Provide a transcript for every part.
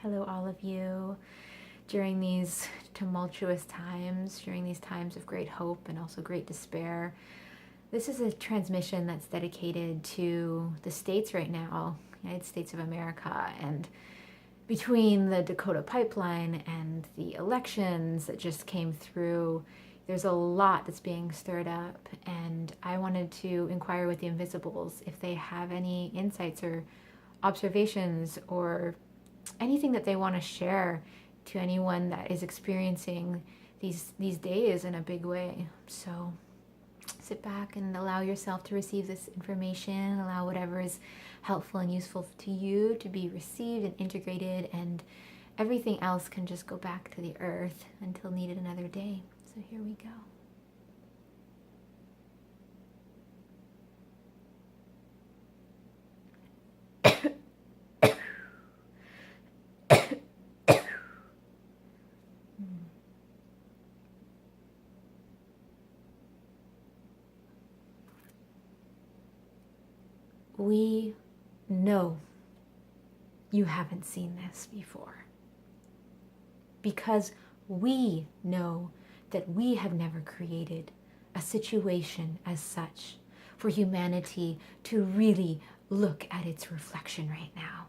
Hello, all of you. During these tumultuous times, during these times of great hope and also great despair, this is a transmission that's dedicated to the States right now, United States of America, and between the Dakota pipeline and the elections that just came through, there's a lot that's being stirred up, and I wanted to inquire with the Invisibles if they have any insights or observations or anything that they want to share to anyone that is experiencing these days in a big way. So sit back and allow yourself to receive this information. Allow whatever is helpful and useful to you to be received and integrated, and everything else can just go back to the earth until needed another day. So here we go. We know you haven't seen this before, because we know that we have never created a situation as such for humanity to really look at its reflection right now.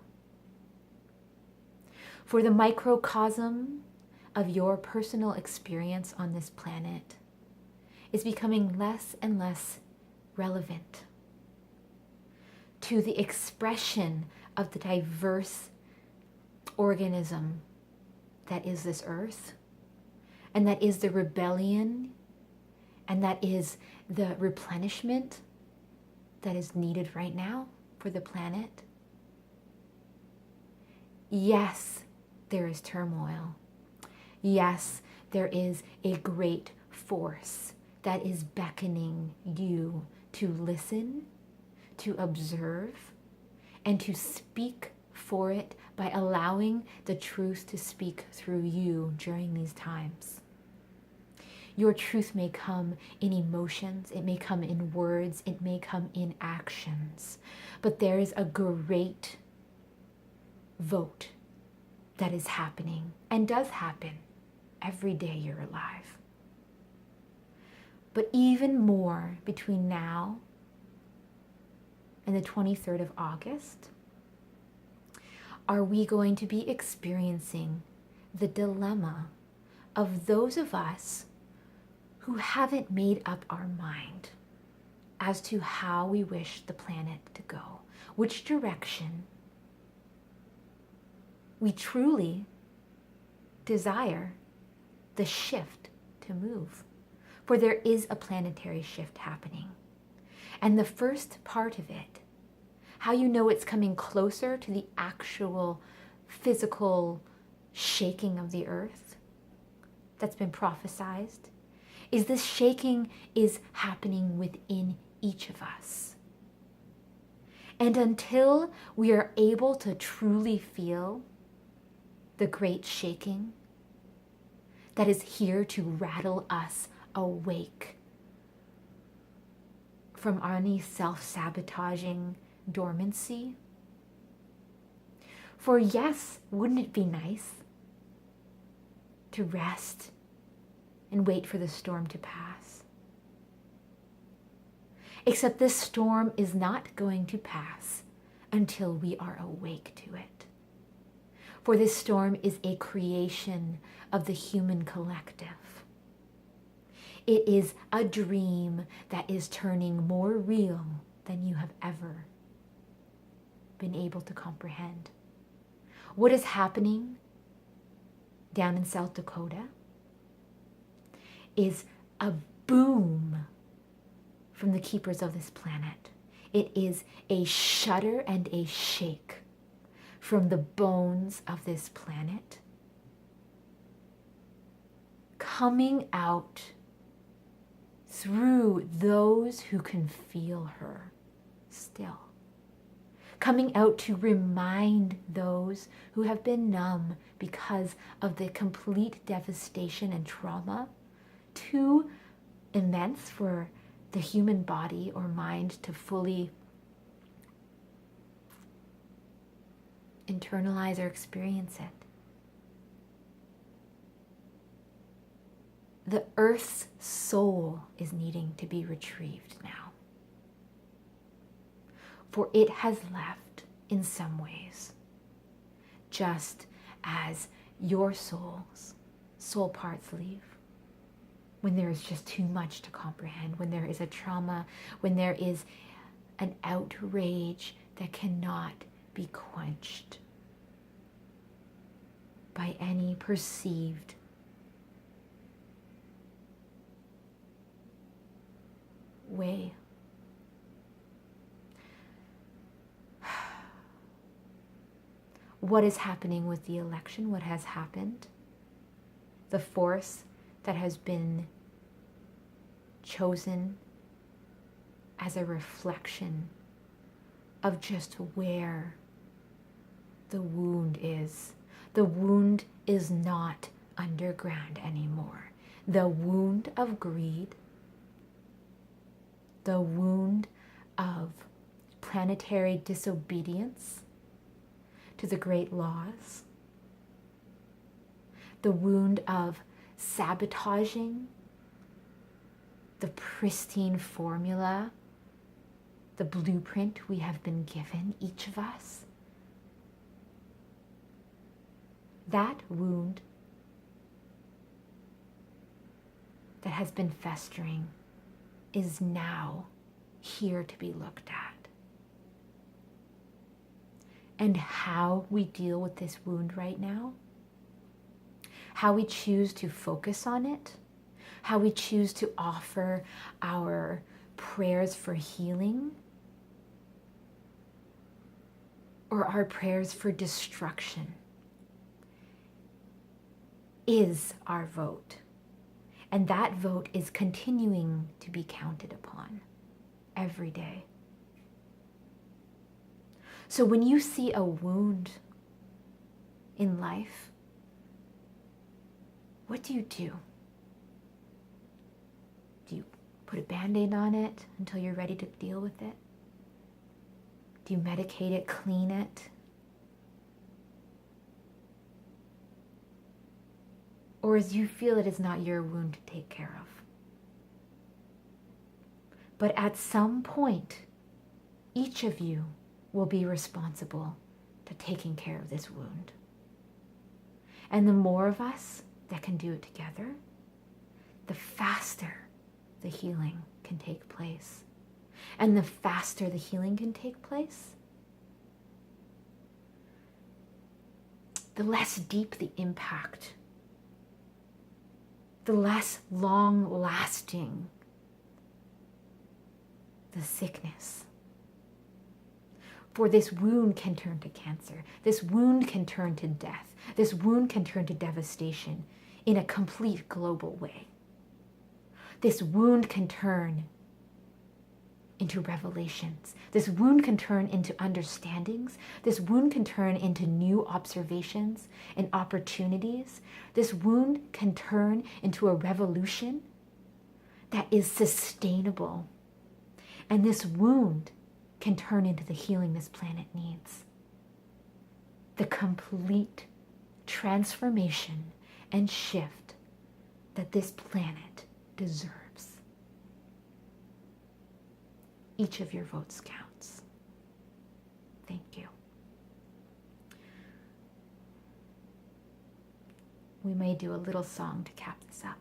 For the microcosm of your personal experience on this planet is becoming less and less relevant to the expression of the diverse organism that is this earth, and that is the rebellion, and that is the replenishment that is needed right now for the planet. Yes, there is turmoil. Yes, there is a great force that is beckoning you to listen, to observe, and to speak for it by allowing the truth to speak through you during these times. Your truth may come in emotions, it may come in words, it may come in actions, but there is a great vote that is happening and does happen every day you're alive. But even more between now and the 23rd of August, are we going to be experiencing the dilemma of those of us who haven't made up our mind as to how we wish the planet to go, which direction we truly desire the shift to move. For there is a planetary shift happening. And the first part of it, how you know it's coming closer to the actual physical shaking of the earth that's been prophesized, is this shaking is happening within each of us. And until we are able to truly feel the great shaking that is here to rattle us awake from any self-sabotaging dormancy. For yes, wouldn't it be nice to rest and wait for the storm to pass? Except this storm is not going to pass until we are awake to it. For this storm is a creation of the human collective. It is a dream that is turning more real than you have ever been able to comprehend. What is happening down in South Dakota is a boom from the keepers of this planet. It is a shudder and a shake from the bones of this planet, coming out through those who can feel her still. Coming out to remind those who have been numb because of the complete devastation and trauma, too immense for the human body or mind to fully internalize or experience it. The earth's soul is needing to be retrieved now. For it has left in some ways, just as your soul parts leave. When there is just too much to comprehend, when there is a trauma, when there is an outrage that cannot be quenched by any perceived way. What is happening with the election? What has happened? The force that has been chosen as a reflection of just where the wound is. The wound is not underground anymore. The wound of greed, the wound of planetary disobedience to the great laws, the wound of sabotaging the pristine formula, the blueprint we have been given, each of us. That wound that has been festering is now here to be looked at. And how we deal with this wound right now, how we choose to focus on it, how we choose to offer our prayers for healing, or our prayers for destruction, is our vote. And that vote is continuing to be counted upon every day. So when you see a wound in life, what do? Do you put a Band-Aid on it until you're ready to deal with it? Do you medicate it, clean it? Or as you feel it is not your wound to take care of? But at some point, each of you will be responsible to taking care of this wound. And the more of us that can do it together, the faster the healing can take place. And the faster the healing can take place, the less deep the impact, the less long-lasting the sickness. For this wound can turn to cancer. This wound can turn to death. This wound can turn to devastation in a complete global way. This wound can turn into revelations. This wound can turn into understandings. This wound can turn into new observations and opportunities. This wound can turn into a revolution that is sustainable. And this wound can turn into the healing this planet needs. The complete transformation and shift that this planet deserves. Each of your votes counts. Thank you. We may do a little song to cap this up.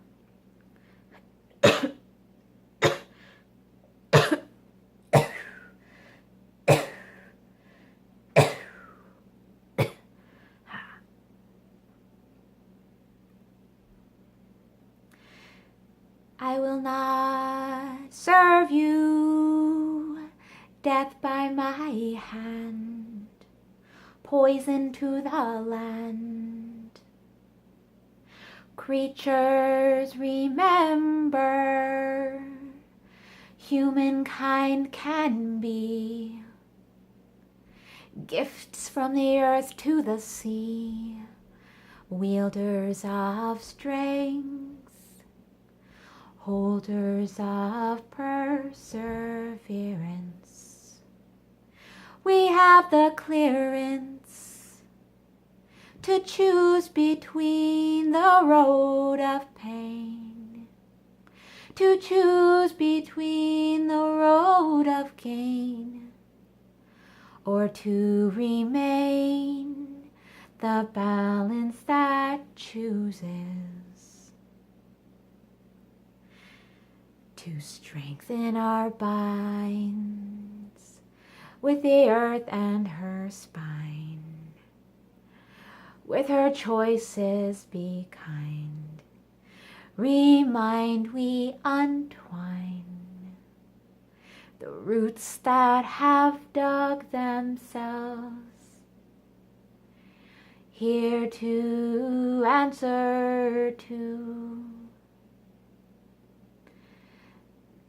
I will not serve you, death by my hand, poison to the land. Creatures remember, humankind can be gifts from the earth to the sea, wielders of strength, holders of perseverance. We have the clearance to choose between the road of pain, to choose between the road of gain, or to remain the balance that chooses to strengthen our binds with the earth and her spine. With her choices be kind, remind we untwine the roots that have dug themselves here to answer to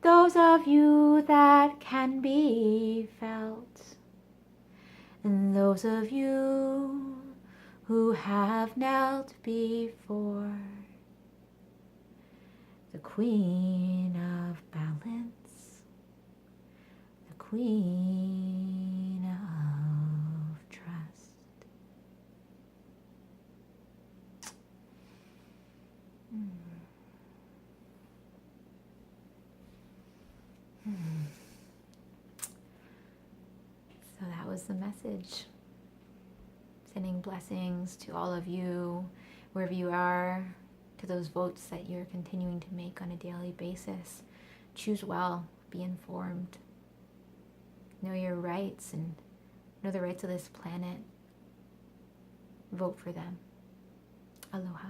those of you that can be felt, and those of you who have knelt before the Queen of Balance, the Queen of Trust. So that was the message. Sending blessings to all of you, wherever you are, to those votes that you're continuing to make on a daily basis. Choose well, be informed. Know your rights and know the rights of this planet. Vote for them. Aloha.